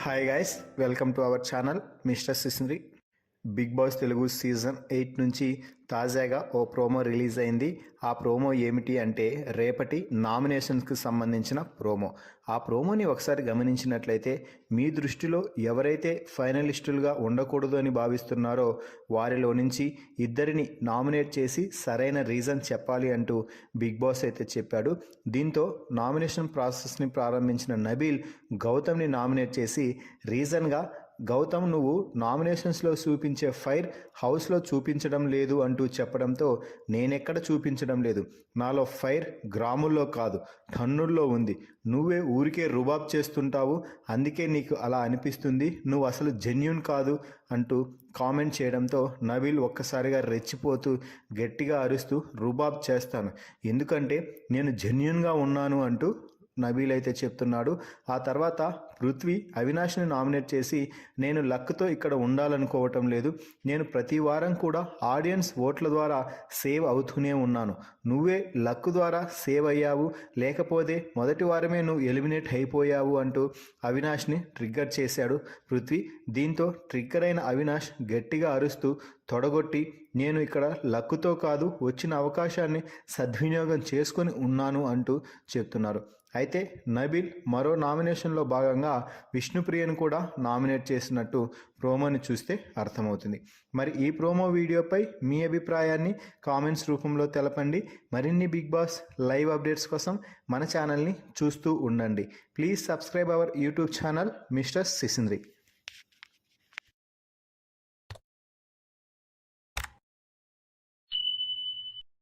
Hi guys, welcome to our channel mister Sisindri. Bigg Boss Telugu season 8 నుంచి తాజాగా ఓ promo release అయింది. ఆ ప్రోమో ఏమిటి అంటే రేపటి నామినేషన్స్కి సంబంధించిన ప్రోమో. ఆ ప్రోమోని ఒకసారి గమనించినట్లయితే మీ దృష్టిలో ఎవరైతే ఫైనలిస్టులుగా ఉండకూడదు అని భావిస్తున్నారో వారిలో నుంచి ఇద్దరిని నామినేట్ చేసి సరైన రీజన్ చెప్పాలి అంటూ బిగ్ బాస్ అయితే చెప్పాడు. దీంతో నామినేషన్ ప్రాసెస్ని ప్రారంభించిన నబీల్ గౌతమ్ని నామినేట్ చేసి రీజన్గా గౌతమ్ నువ్వు నామినేషన్స్లో చూపించే ఫైర్ హౌస్లో చూపించడం లేదు అంటూ చెప్పడంతో నేనెక్కడ చూపించడం లేదు, నాలో ఫైర్ గ్రాముల్లో కాదు టన్నుల్లో ఉంది, నువ్వే ఊరికే రుబాబ్ చేస్తుంటావు, అందుకే నీకు అలా అనిపిస్తుంది, నువ్వు అసలు జెన్యూన్ కాదు అంటూ కామెంట్ చేయడంతో నబీల్ ఒక్కసారిగా రెచ్చిపోతూ గట్టిగా అరుస్తూ రుబాబ్ చేస్తాను, ఎందుకంటే నేను జెన్యూన్గా ఉన్నాను అంటూ నబీల్ అయితే చెప్తున్నాడు. ఆ తర్వాత పృథ్వీ అవినాష్ని నామినేట్ చేసి నేను లక్తో ఇక్కడ ఉండాలనుకోవటం లేదు, నేను ప్రతి వారం కూడా ఆడియన్స్ ఓట్ల ద్వారా సేవ్ అవుతూనే ఉన్నాను, నువ్వే లక్ ద్వారా సేవ్ అయ్యావు, లేకపోతే మొదటి వారమే నువ్వు ఎలిమినేట్ అయిపోయావు అంటూ అవినాష్ని ట్రిగ్గర్ చేశాడు పృథ్వీ. దీంతో ట్రిగ్గర్ అయిన అవినాష్ గట్టిగా అరుస్తూ తొడగొట్టి నేను ఇక్కడ లక్కుతో కాదు వచ్చిన అవకాశాన్ని సద్వినియోగం చేసుకొని ఉన్నాను అంటూ చెప్తున్నారు. అయితే నబీల్ మరో నామినేషన్లో భాగంగా విష్ణుప్రియను కూడా నామినేట్ చేసినట్టు ప్రోమోని చూస్తే అర్థమవుతుంది. మరి ఈ ప్రోమో వీడియోపై మీ అభిప్రాయాన్ని కామెంట్స్ రూపంలో తెలపండి. మరిన్ని బిగ్ బాస్ లైవ్ అప్డేట్స్ కోసం మన ఛానల్ని చూస్తూ ఉండండి. Please subscribe our YouTube channel mister సిసింద్రి.